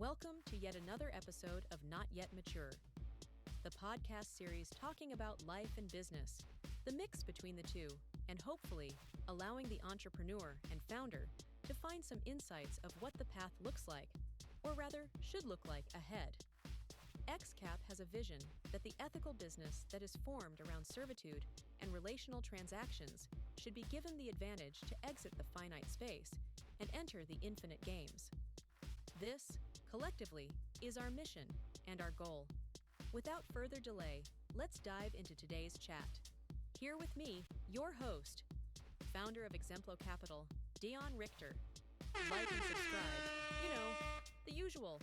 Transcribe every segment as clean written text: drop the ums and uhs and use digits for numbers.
Welcome to yet another episode of Not Yet Mature, the podcast series talking about life and business, the mix between the two, and hopefully allowing the entrepreneur and founder to find some insights of what the path looks like, or rather should look like ahead. XCAP has a vision that the ethical business that is formed around servitude and relational transactions should be given the advantage to exit the finite space and enter the infinite games. This, collectively, is our mission and our goal. Without further delay, let's dive into today's chat. Here with me, your host, founder of Exemplo Capital, Dion Richter. Like and subscribe. You know, the usual.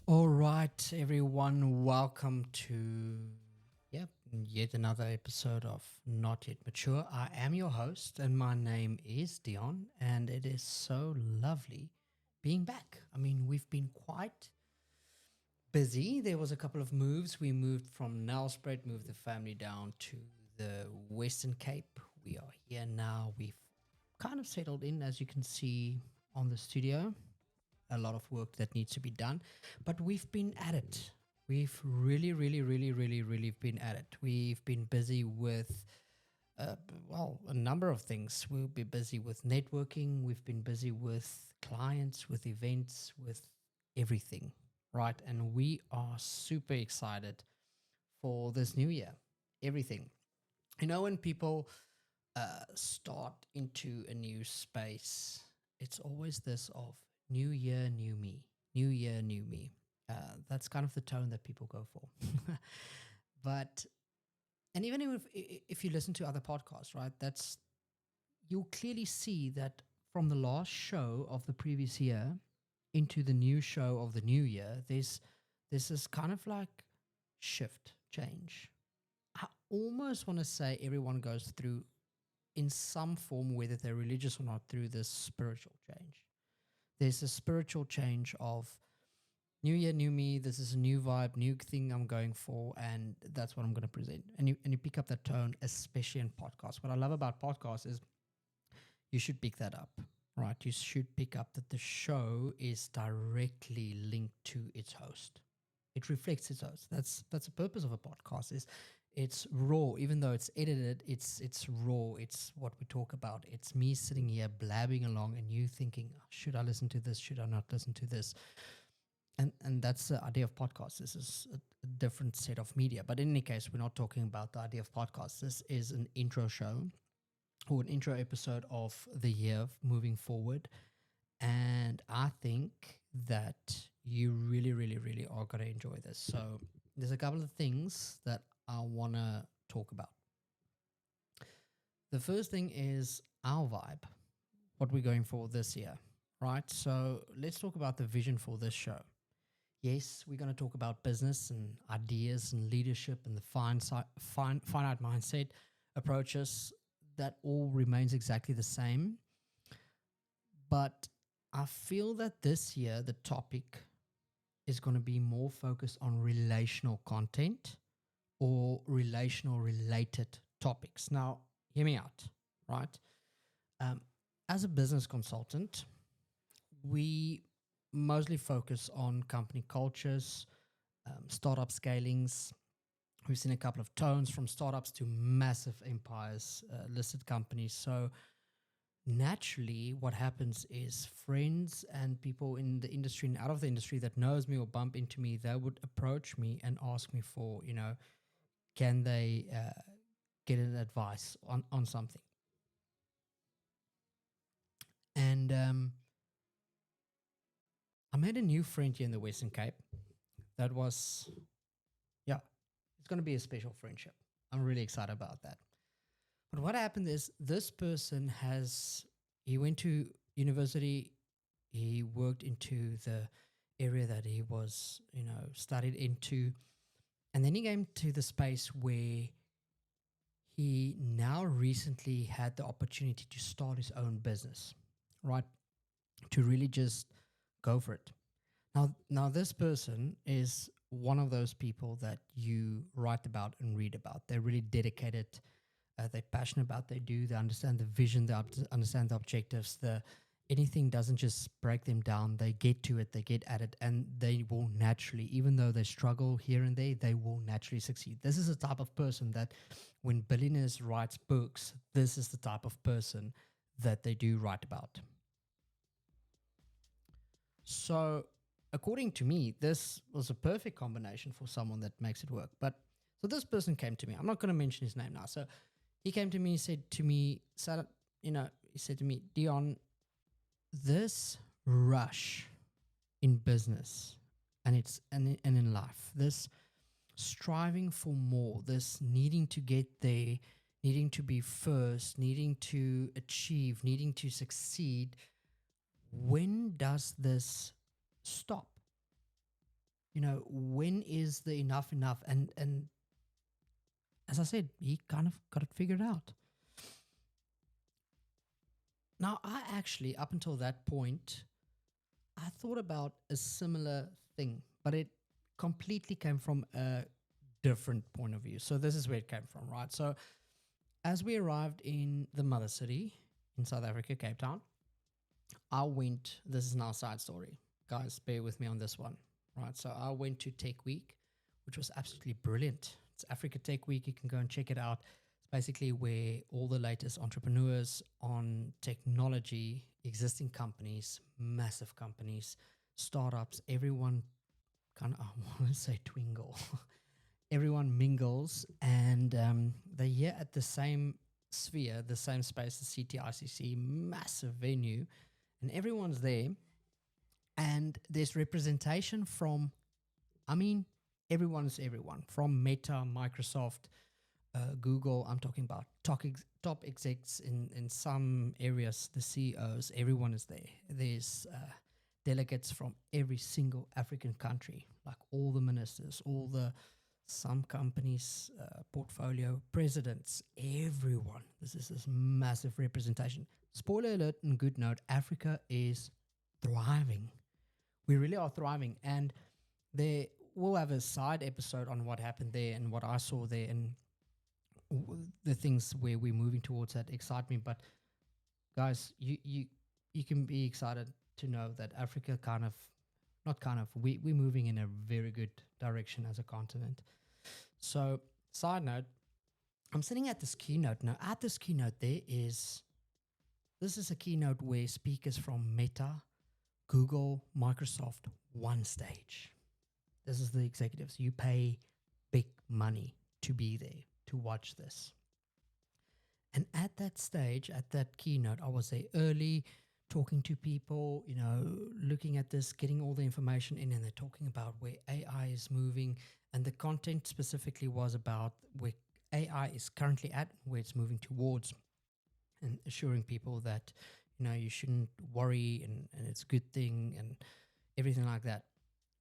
All right, everyone, welcome to yet another episode of Not Yet Mature. I am your host, and my name is Dion, and it is so lovely being back. I mean, we've been quite busy. There was a couple of moves. We moved from Nelspruit, moved the family down to the Western Cape. We are here now. We've kind of settled in, as you can see on the studio. A lot of work that needs to be done, but we've been at it. We've really been at it. We've been busy with, a number of things. We'll be busy with networking. We've been busy with clients, with events, with everything, right? And we are super excited for this new year. Everything. You know, when people start into a new space, it's always this of new year, new me. New year, new me. That's kind of the tone that people go for. And even if you listen to other podcasts, right, you'll clearly see that from the last show of the previous year into the new show of the new year, there's this kind of like shift, change. I almost want to say everyone goes through, in some form, whether they're religious or not, through this spiritual change. There's a spiritual change of new year, new me. This is a new vibe, new thing I'm going for, and that's what I'm going to present. And you pick up that tone, especially in podcasts. What I love about podcasts is you should pick that up, right? You should pick up that the show is directly linked to its host. It reflects its host. That's the purpose of a podcast. It's raw, even though it's edited. It's raw. It's what we talk about. It's me sitting here blabbing along, and you thinking, should I listen to this? Should I not listen to this? And that's the idea of podcasts. This is a different set of media. But in any case, we're not talking about the idea of podcasts. This is an intro show or an intro episode of the year moving forward. And I think that you really are going to enjoy this. So there's a couple of things that I want to talk about. The first thing is our vibe, what we're going for this year, right? So let's talk about the vision for this show. Yes, we're going to talk about business and ideas and leadership and the finite mindset approaches. That all remains exactly the same. But I feel that this year the topic is going to be more focused on relational content or relational related topics. Now, hear me out, right? As a business consultant, we mostly focus on company cultures, startup scalings. We've seen a couple of tones from startups to massive empires, listed companies. So naturally, what happens is friends and people in the industry and out of the industry that knows me or bump into me, they would approach me and ask me for, can they get an advice on something? And I made a new friend here in the Western Cape. That was, it's going to be a special friendship. I'm really excited about that. But what happened is this person he went to university, he worked into the area that he was, studied into. And then he came to the space where he now recently had the opportunity to start his own business, right? To really just go for it. Now this person is one of those people that you write about and read about. They're really dedicated. They're passionate about what they do. They understand the vision. They understand the objectives. Anything doesn't just break them down. They get to it. They get at it, and they will naturally, even though they struggle here and there, they will naturally succeed. This is the type of person that, when billionaires writes books, this is the type of person that they do write about. So, according to me, this was a perfect combination for someone that makes it work. But so this person came to me. I'm not going to mention his name now. So he came to me, said to me, he said to me, Dion, this rush in business and in life, this striving for more, this needing to get there, needing to be first, needing to achieve, needing to succeed, when does this stop? When is the enough? And as I said, he kind of got it figured out. Now, I actually, up until that point, I thought about a similar thing, but it completely came from a different point of view. So this is where it came from, right? So as we arrived in the mother city in South Africa, Cape Town, this is now a side story. Guys, bear with me on this one, right? So I went to Tech Week, which was absolutely brilliant. It's Africa Tech Week. You can go and check it out. It's basically where all the latest entrepreneurs on technology, existing companies, massive companies, startups, everyone kind of, I want to say twingle. Everyone mingles, and they're here at the same sphere, the same space, the CTICC, massive venue, and everyone's there. And there's representation from, everyone is everyone, from Meta, Microsoft, Google. I'm talking about top execs in some areas, the CEOs, everyone is there. There's delegates from every single African country, like all the ministers, some companies, portfolio presidents, everyone. This is this massive representation. Spoiler alert and good note, Africa is thriving. We really are thriving. And we'll have a side episode on what happened there and what I saw there and the things where we're moving towards that excite me. But guys, you can be excited to know that Africa we're moving in a very good direction as a continent. So, side note, I'm sitting at this keynote. Now, at this keynote, this is a keynote where speakers from Meta, Google, Microsoft, one stage. This is the executives. You pay big money to be there, to watch this. And at that stage, at that keynote, I was there early, talking to people, looking at this, getting all the information in, and they're talking about where AI is moving. And the content specifically was about where AI is currently at, where it's moving towards, and assuring people that, you shouldn't worry and it's a good thing and everything like that.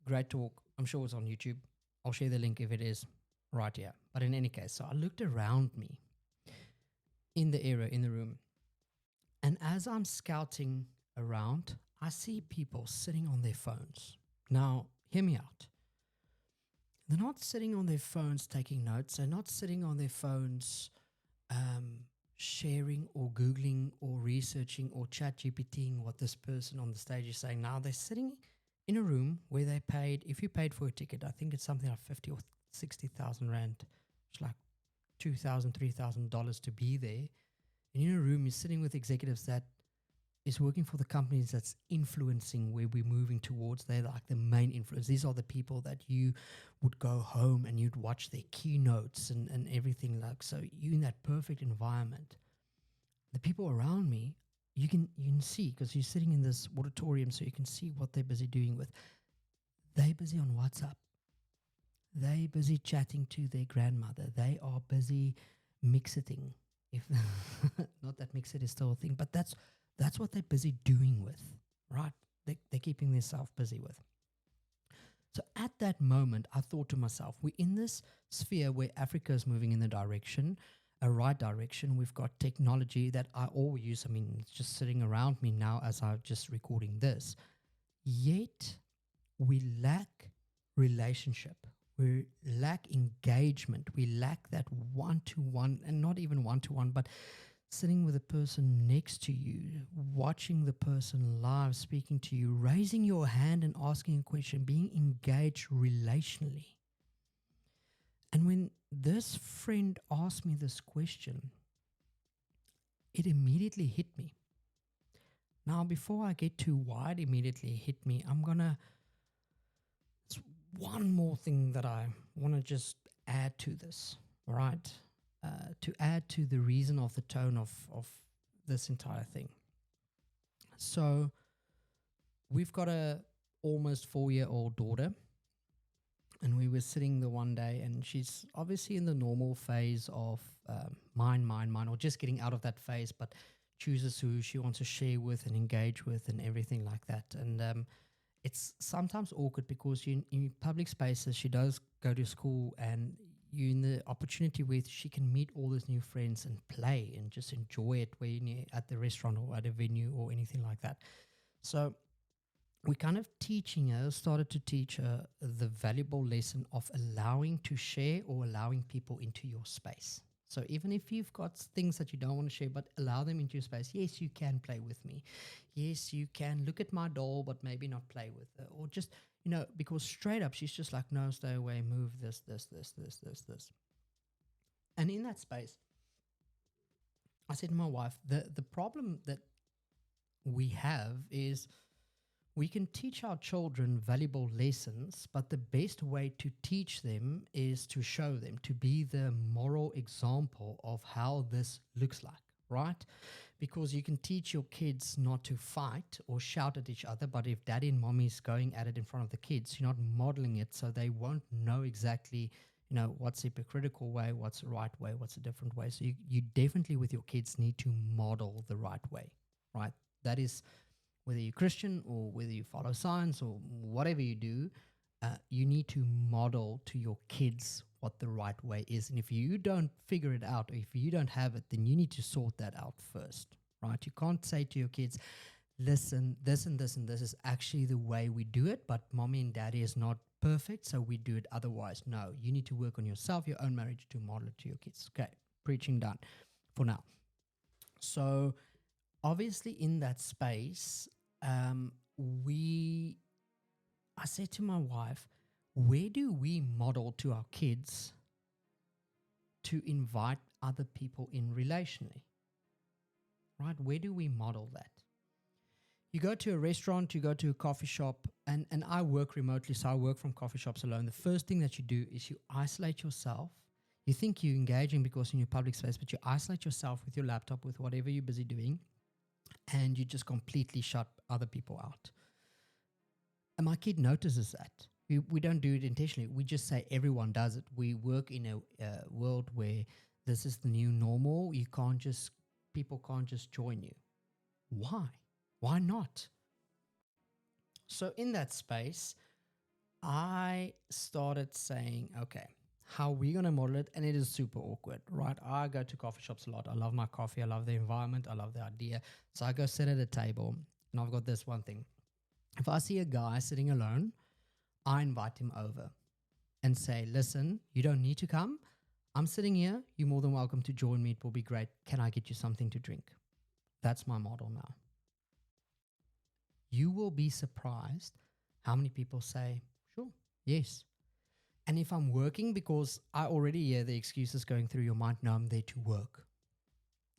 Great talk. I'm sure it's on YouTube. I'll share the link if it is right here. But in any case, so I looked around me in the area, in the room, and as I'm scouting around, I see people sitting on their phones. Now, hear me out. They're not sitting on their phones taking notes. They're not sitting on their phones sharing or Googling or researching or chat GPTing what this person on the stage is saying. Now, they're sitting in a room where they paid, if you paid for a ticket, I think it's something like 50 or 60,000 Rand. It's like $2,000, $3,000 to be there. And in a room, you're sitting with executives that is working for the companies that's influencing where we're moving towards. They're like the main influence. These are the people that you would go home and you'd watch their keynotes and everything like. So you're in that perfect environment. The people around me, you can see, because you're sitting in this auditorium, so you can see what they're busy doing with. They're busy on WhatsApp. They're busy chatting to their grandmother. They are busy mixing. If not that Mixit is still a thing, but that's what they're busy doing with, right? They're keeping themselves busy with. So at that moment, I thought to myself, we're in this sphere where Africa is moving in the direction, a right direction. We've got technology that I all use. I mean, it's just sitting around me now as I'm just recording this. Yet we lack relationship. We lack engagement. We lack that one-to-one, and not even one-to-one, but sitting with the person next to you, watching the person live, speaking to you, raising your hand and asking a question, being engaged relationally. And when this friend asked me this question, it immediately hit me. Now, before I get to why it immediately hit me, it's one more thing that I want to just add to this, right? To add to the reason of the tone of this entire thing. So we've got a almost 4-year-old daughter, and we were sitting the one day, and she's obviously in the normal phase of mine, or just getting out of that phase, but chooses who she wants to share with and engage with and everything like that. And it's sometimes awkward because in public spaces, she does go to school, and you're in the opportunity where she can meet all these new friends and play and just enjoy it when you're at the restaurant or at a venue or anything like that. So we kind of started to teach her the valuable lesson of allowing to share or allowing people into your space. So even if you've got things that you don't want to share, but allow them into your space. Yes, you can play with me. Yes, you can look at my doll, but maybe not play with her. Or just, because straight up, she's just like, no, stay away, move this. And in that space, I said to my wife, the problem that we have is we can teach our children valuable lessons, but the best way to teach them is to show them, to be the moral example of how this looks like, right? Because you can teach your kids not to fight or shout at each other, but if daddy and mommy's going at it in front of the kids, you're not modeling it, so they won't know exactly, what's the hypocritical way, what's the right way, what's a different way. So you definitely, with your kids, need to model the right way, right? That is, whether you're Christian or whether you follow science or whatever you do, you need to model to your kids what the right way is. And if you don't figure it out, or if you don't have it, then you need to sort that out first, right? You can't say to your kids, listen, this and this and this is actually the way we do it, but mommy and daddy is not perfect, so we do it otherwise. No, you need to work on yourself, your own marriage, to model it to your kids. Okay, preaching done for now. So obviously in that space, I said to my wife, where do we model to our kids to invite other people in relationally? Right? Where do we model that? You go to a restaurant, you go to a coffee shop, and I work remotely, so I work from coffee shops alone. The first thing that you do is you isolate yourself. You think you're engaging because in your public space, but you isolate yourself with your laptop, with whatever you're busy doing, and you just completely shut other people out. And my kid notices that. We don't do it intentionally. We just say everyone does it. We work in a world where this is the new normal. People can't just join you. Why? Why not? So in that space, I started saying, okay, how are we going to model it? And it is super awkward, right? I go to coffee shops a lot. I love my coffee. I love the environment. I love the idea. So I go sit at a table, and I've got this one thing. If I see a guy sitting alone, I invite him over and say, listen, you don't need to come. I'm sitting here. You're more than welcome to join me. It will be great. Can I get you something to drink? That's my model now. You will be surprised how many people say, sure, yes. And if I'm working, because I already hear the excuses going through your mind, no, I'm there to work.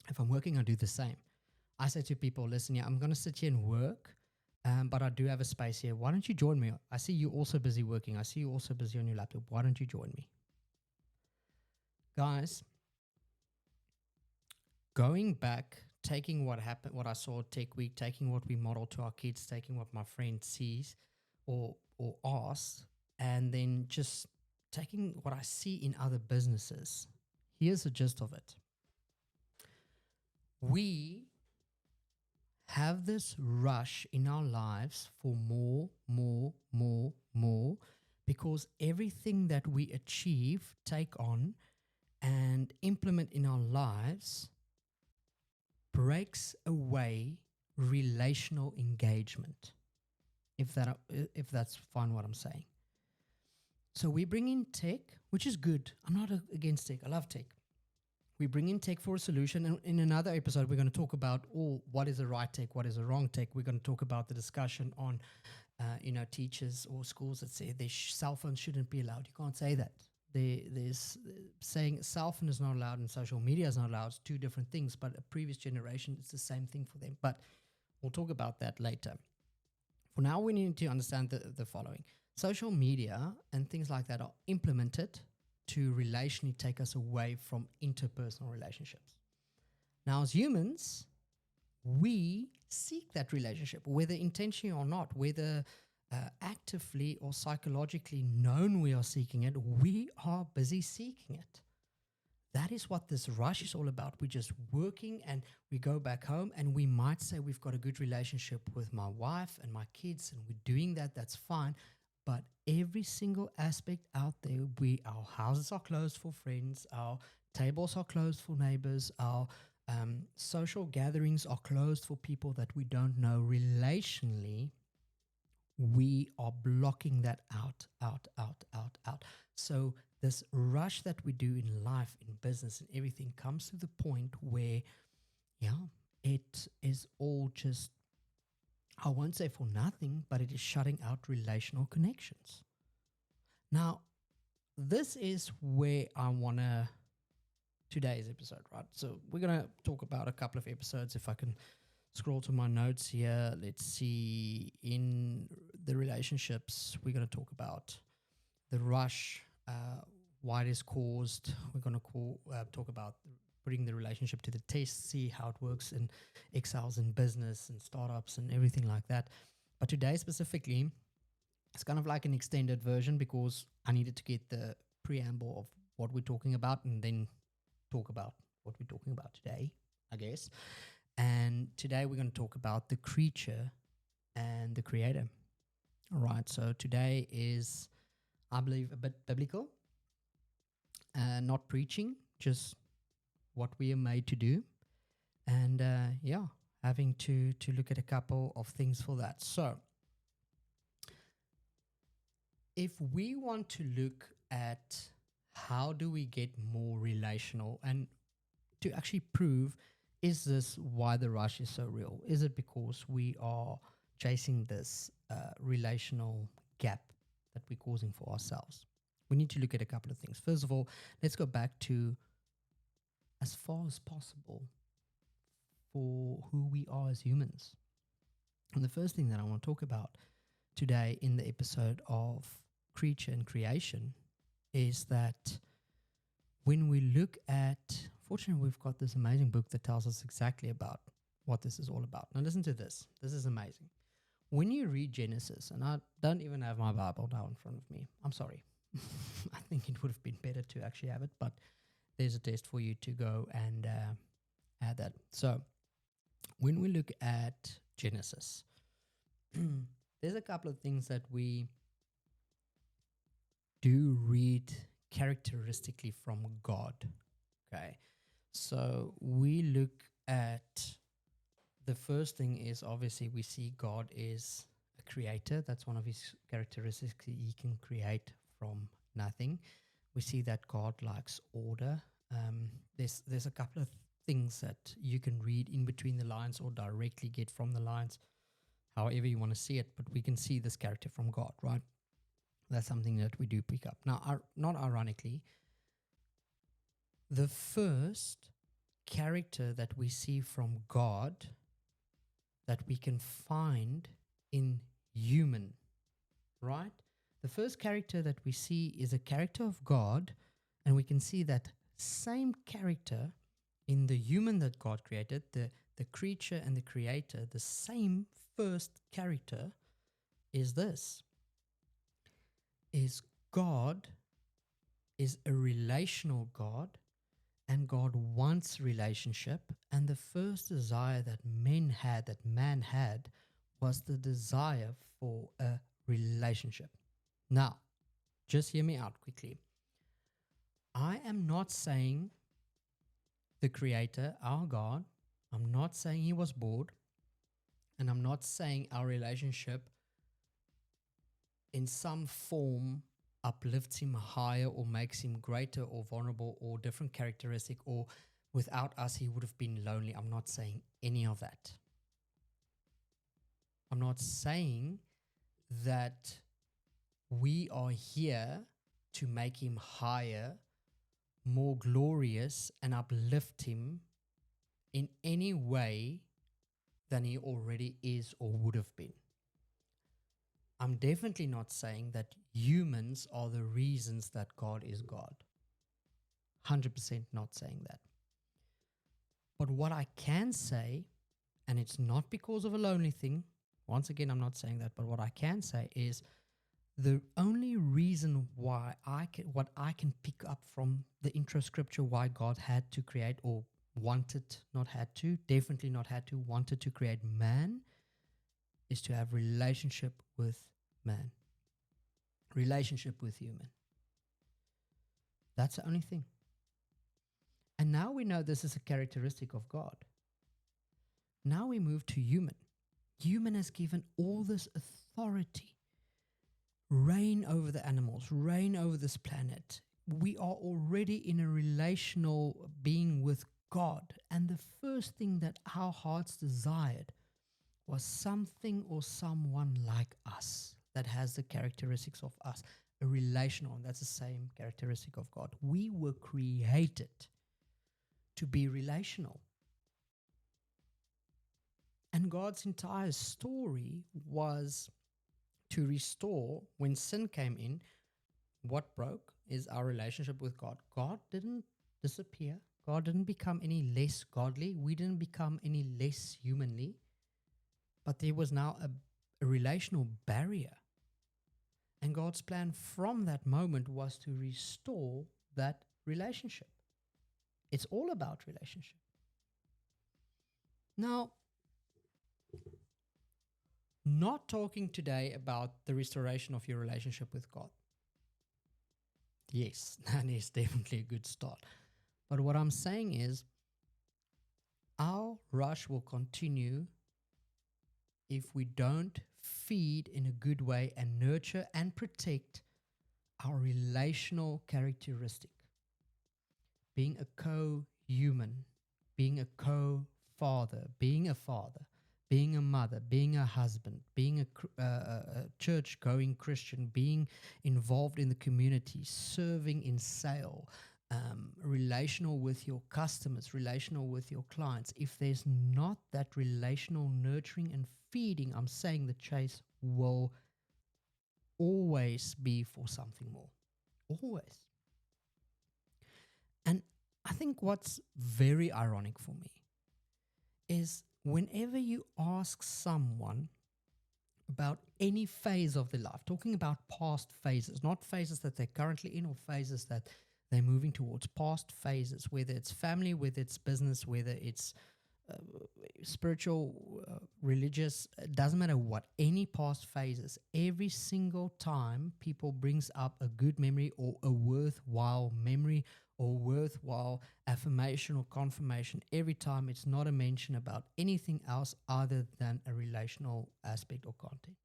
If I'm working, I do the same. I say to people, listen, I'm going to sit here and work, but I do have a space here. Why don't you join me? I see you also busy working. I see you also busy on your laptop. Why don't you join me? Guys, going back, taking what happened, what I saw at Tech Week, taking what we model to our kids, taking what my friend sees or asks, and then just taking what I see in other businesses. Here's the gist of it. We have this rush in our lives for more, because everything that we achieve, take on, and implement in our lives breaks away relational engagement. If that's fine what I'm saying. So we bring in tech, which is good. I'm not against tech. I love tech. We bring in tech for a solution. And in another episode, we're going to talk about what is a right tech, what is a wrong tech. We're going to talk about the discussion on, teachers or schools that say their cell phones shouldn't be allowed. You can't say that. There's saying cell phone is not allowed and social media is not allowed. It's two different things, but a previous generation, it's the same thing for them. But we'll talk about that later. For now, we need to understand the following. Social media and things like that are implemented to relationally take us away from interpersonal relationships. Now, as humans, we seek that relationship, whether intentionally or not, whether actively or psychologically known we are seeking it, we are busy seeking it. That is what this rush is all about. We're just working and we go back home and we might say we've got a good relationship with my wife and my kids and we're doing that, that's fine. But every single aspect out there, our houses are closed for friends, our tables are closed for neighbors, our social gatherings are closed for people that we don't know. Relationally, we are blocking that out. So this rush that we do in life, in business, and everything comes to the point where, it is all just, I won't say for nothing, but it is shutting out relational connections. Now, this is where I want to, today's episode, right? So we're going to talk about a couple of episodes. If I can scroll to my notes here, let's see. In the relationships, we're going to talk about the rush, why it is caused. We're going to talk about putting the relationship to the test, see how it works and excels in business and startups and everything like that. But today specifically, it's kind of like an extended version because I needed to get the preamble of what we're talking about and then talk about what we're talking about today, I guess. And today we're going to talk about the creature and the creator. All right, so today is, I believe, a bit biblical, not preaching, just what we are made to do. And having to look at a couple of things for that. So if we want to look at how do we get more relational and to actually prove, is this why the rush is so real? Is it because we are chasing this relational gap that we're causing for ourselves? We need to look at a couple of things. First of all, let's go back to as far as possible for who we are as humans. And the first thing that I want to talk about today in the episode of Creature and Creation is that when we look at, fortunately, we've got this amazing book that tells us exactly about what this is all about. Now, listen to this. This is amazing. When you read Genesis, and I don't even have my Bible now in front of me. I'm sorry. I think it would have been better to actually have it, but there's a test for you to go and add that. So when we look at Genesis, there's a couple of things that we do read characteristically from God. Okay. So we look at, the first thing is obviously we see God is a creator. That's one of his characteristics. He can create from nothing. We see that God likes order. There's a couple of things that you can read in between the lines or directly get from the lines, however you want to see it, but we can see this character from God, right? That's something that we do pick up. Now, not ironically, the first character that we see from God that we can find in human, right? The first character that we see is a character of God, and we can see that same character in the human that God created, the creature and the creator. The same first character is this, is God is a relational God, and God wants relationship. And the first desire that man had, was the desire for a relationship. Now, just hear me out quickly. I am not saying the Creator, our God, I'm not saying He was bored, and I'm not saying our relationship in some form uplifts Him higher or makes Him greater or vulnerable or different characteristic, or without us He would have been lonely. I'm not saying any of that. I'm not saying that we are here to make Him higher, more glorious, and uplift Him in any way than He already is or would have been. I'm definitely not saying that humans are the reasons that God is God. 100% not saying that. But what I can say, and it's not because of a lonely thing, once again, I'm not saying that, but what I can say is the only reason why what I can pick up from the intro scripture, why God had to create, or wanted, not had to, definitely not had to, wanted to create man, is to have relationship with man, relationship with human. That's the only thing. And now we know this is a characteristic of God. Now we move to human. Human has given all this authority, reign over the animals, reign over this planet. We are already in a relational being with God. And the first thing that our hearts desired was something or someone like us that has the characteristics of us, a relational, and that's the same characteristic of God. We were created to be relational. And God's entire story was to restore. When sin came in, what broke is our relationship with God. God didn't disappear. God didn't become any less godly. We didn't become any less humanly. But there was now a relational barrier. And God's plan from that moment was to restore that relationship. It's all about relationship. Now, not talking today about the restoration of your relationship with God. Yes, that is definitely a good start. But what I'm saying is, our rush will continue if we don't feed in a good way and nurture and protect our relational characteristic. Being a co-human, being a co-father, being a father, being a mother, being a husband, being a church-going Christian, being involved in the community, serving in sale, relational with your customers, relational with your clients. If there's not that relational nurturing and feeding, I'm saying the chase will always be for something more. Always. And I think what's very ironic for me is whenever you ask someone about any phase of their life, talking about past phases, not phases that they're currently in or phases that they're moving towards, past phases, whether it's family, whether it's business, whether it's spiritual, religious, it doesn't matter what, any past phases, every single time people brings up a good memory or a worthwhile memory or worthwhile affirmation or confirmation, every time it's not a mention about anything else other than a relational aspect or content.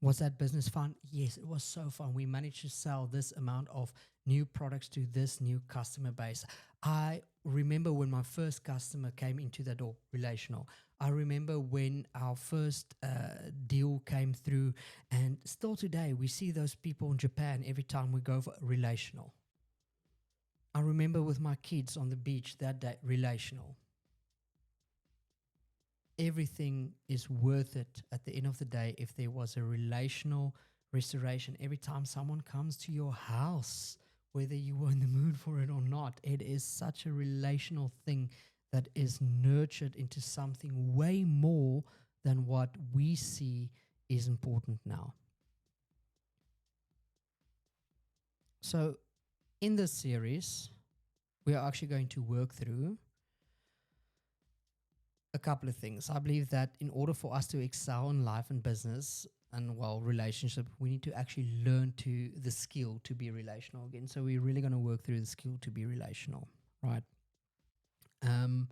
Was that business fun? Yes, it was so fun. We managed to sell this amount of new products to this new customer base. I remember when my first customer came into the door, relational. I remember when our first deal came through, and still today we see those people in Japan every time we go for relational. I remember with my kids on the beach that day, relational. Everything is worth it at the end of the day if there was a relational restoration. Every time someone comes to your house, whether you were in the mood for it or not, it is such a relational thing that is nurtured into something way more than what we see is important now. So in this series, we are actually going to work through a couple of things. I believe that in order for us to excel in life and business, and well, relationship, we need to actually learn to the skill to be relational again. So we're really going to work through the skill to be relational, right? Um,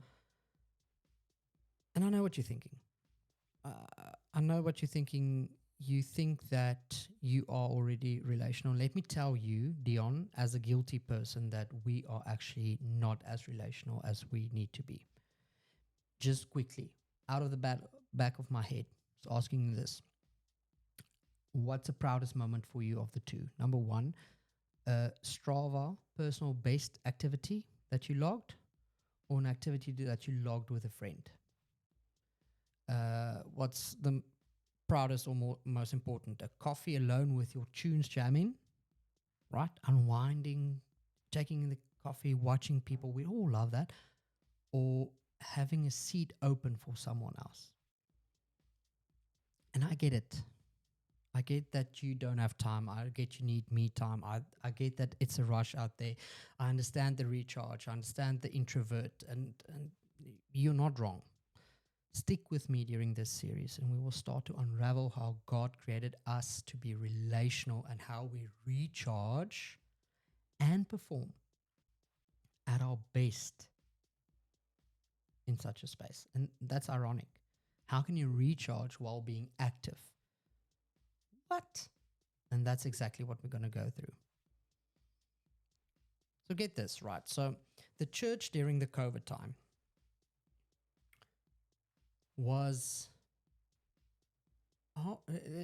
and I know what you're thinking. I know what you're thinking. You think that you are already relational. Let me tell you, Dion, as a guilty person, that we are actually not as relational as we need to be. Just quickly, out of the back of my head, so asking you this: what's the proudest moment for you of the two? Number one, Strava personal best activity that you logged, or an activity that you logged with a friend? What's the proudest or most important? A coffee alone with your tunes jamming, right? Unwinding, taking the coffee, watching people. We all love that. Or having a seat open for someone else. And I get it. I get that you don't have time. I get you need me time. I get that it's a rush out there. I understand the recharge. I understand the introvert. And you're not wrong. Stick with me during this series, and we will start to unravel how God created us to be relational and how we recharge and perform at our best in such a space. And that's ironic. How can you recharge while being active? What? And that's exactly what we're going to go through. So get this right. So the church during the COVID time was,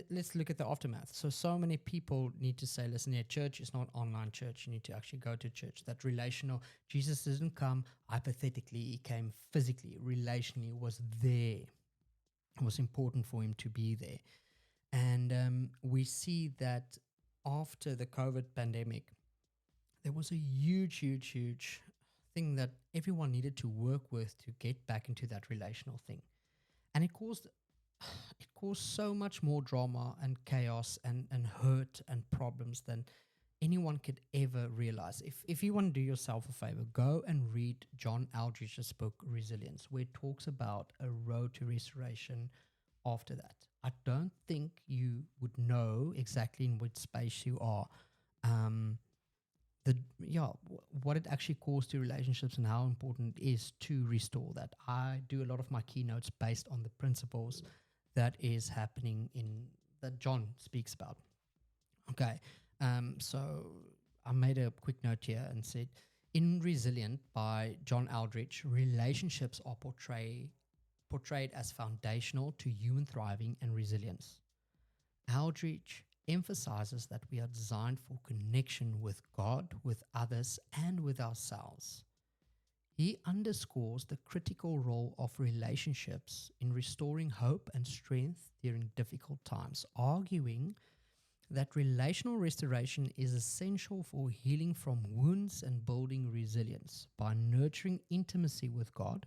let's look at the aftermath. So many people need to say, listen, yeah, church is not online church. You need to actually go to church. That relational, Jesus didn't come hypothetically. He came physically, relationally, was there. It was important for him to be there. And we see that after the COVID pandemic, there was a huge thing that everyone needed to work with to get back into that relational thing. And it caused so much more drama and chaos and hurt and problems than anyone could ever realize. If you want to do yourself a favor, go and read John Aldrich's book, Resilience, where it talks about a road to restoration after that. I don't think you would know exactly in which space you are. What it actually caused to relationships and how important it is to restore that. I do a lot of my keynotes based on the principles that is happening in that John speaks about. Okay, so I made a quick note here and said, in Resilient by John Aldrich, relationships are portrayed as foundational to human thriving and resilience. Aldrich emphasizes that we are designed for connection with God, with others, and with ourselves. He underscores the critical role of relationships in restoring hope and strength during difficult times, arguing that relational restoration is essential for healing from wounds and building resilience by nurturing intimacy with God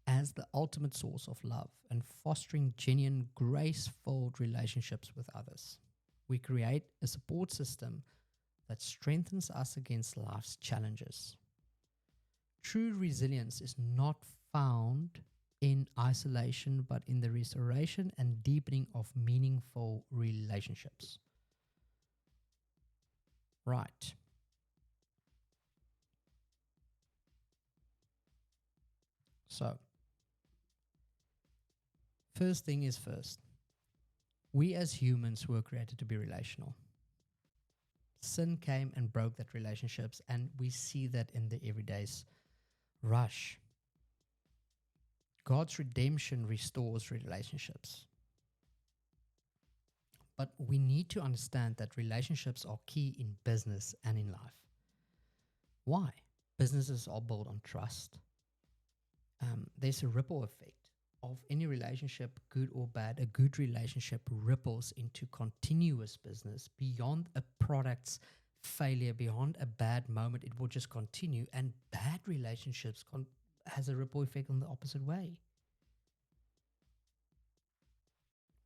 as the ultimate source of love and fostering genuine, grace-filled relationships with others. We create a support system that strengthens us against life's challenges. True resilience is not found in isolation, but in the restoration and deepening of meaningful relationships. Right. So, first thing is first. We as humans were created to be relational. Sin came and broke that relationships, and we see that in the everyday's rush. God's redemption restores relationships. But we need to understand that relationships are key in business and in life. Why? Businesses are built on trust. There's a ripple effect of any relationship, good or bad. A good relationship ripples into continuous business beyond a product's failure, beyond a bad moment. It will just continue, and bad relationships has a ripple effect on the opposite way.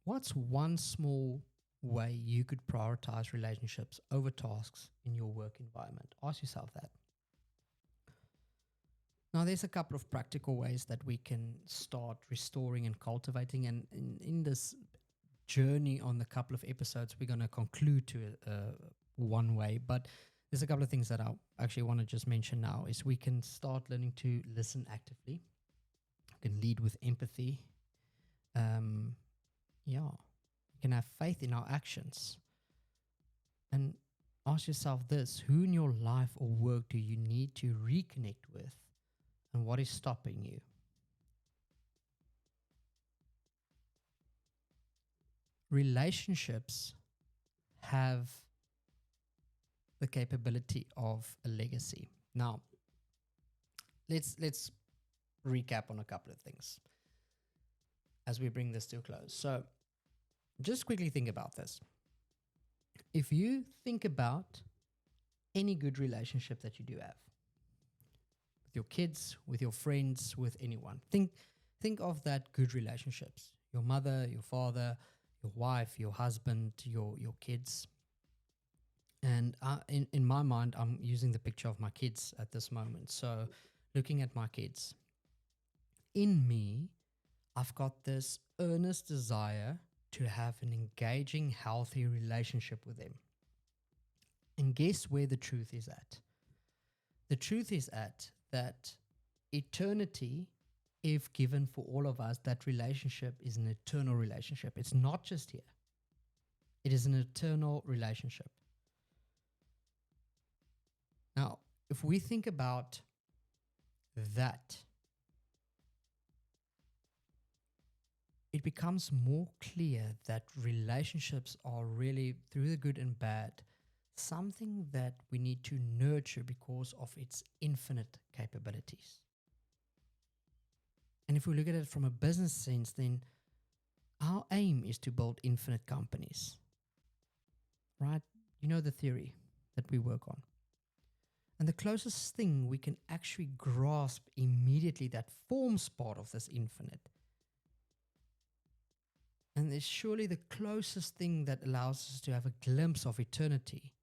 What's one small way you could prioritize relationships over tasks in your work environment? Ask yourself that. Now, there's a couple of practical ways that we can start restoring and cultivating. And in this journey on the couple of episodes, we're going to conclude to one way, but there's a couple of things that I actually want to just mention now. Is we can start learning to listen actively. We can lead with empathy. We can have faith in our actions. And ask yourself this: who in your life or work do you need to reconnect with, and what is stopping you? Relationships have the capability of a legacy. Now, let's recap on a couple of things as we bring this to a close. So, just quickly think about this. If you think about any good relationship that you do have with your kids, with your friends, with anyone, think of that good relationships. Your mother, your father, your wife, your husband, your kids. And in my mind, I'm using the picture of my kids at this moment. So looking at my kids, in me, I've got this earnest desire to have an engaging, healthy relationship with them. And guess where the truth is at? The truth is at that eternity, if given for all of us, that relationship is an eternal relationship. It's not just here. It is an eternal relationship. Now, if we think about that, it becomes more clear that relationships are really, through the good and bad, something that we need to nurture because of its infinite capabilities. And if we look at it from a business sense, then our aim is to build infinite companies, right? You know the theory that we work on. And the closest thing we can actually grasp immediately that forms part of this infinite, and is surely the closest thing that allows us to have a glimpse of eternity,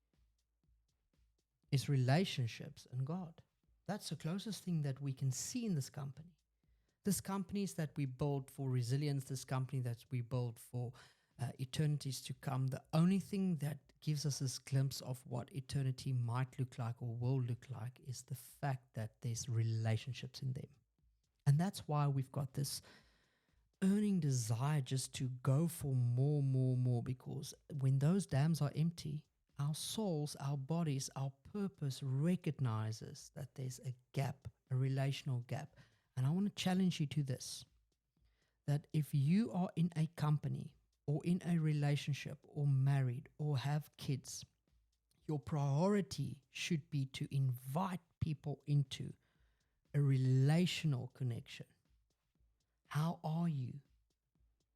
is relationships and God. That's the closest thing that we can see in this company. This companies that we build for resilience, this company that we build for eternities to come, the only thing that gives us this glimpse of what eternity might look like or will look like is the fact that there's relationships in them. And that's why we've got this earning desire just to go for more, because when those dams are empty, our souls, our bodies, our purpose recognizes that there's a gap, a relational gap. And I want to challenge you to this, that if you are in a company or in a relationship or married or have kids, your priority should be to invite people into a relational connection. How are you?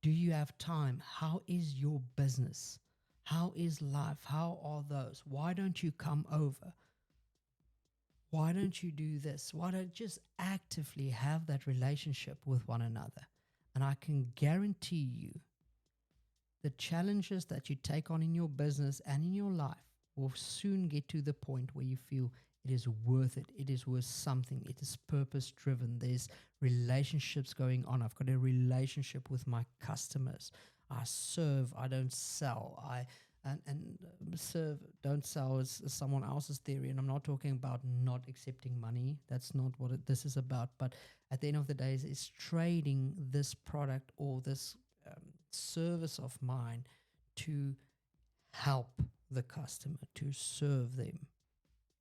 Do you have time? How is your business? How is life? How are those? Why don't you come over? Why don't you do this? Why don't you just actively have that relationship with one another? And I can guarantee you the challenges that you take on in your business and in your life will soon get to the point where you feel it is worth it. It is worth something. It is purpose driven. There's relationships going on. I've got a relationship with my customers. I serve, I don't sell. And serve, don't sell is someone else's theory. And I'm not talking about not accepting money. That's not what this is about. But at the end of the day, it's trading this product or this service of mine to help the customer, to serve them,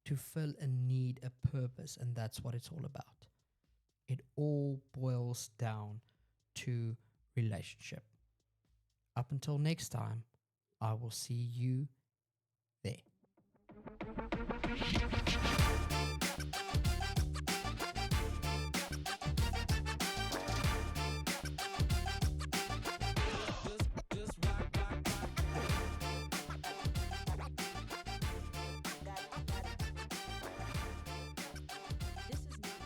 to fill a need, a purpose. And that's what it's all about. It all boils down to relationship. Up until next time, I will see you there. This is Not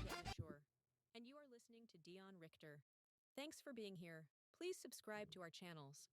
Yet Mature, and you are listening to Dion Richter. Thanks for being here. Please subscribe to our channels.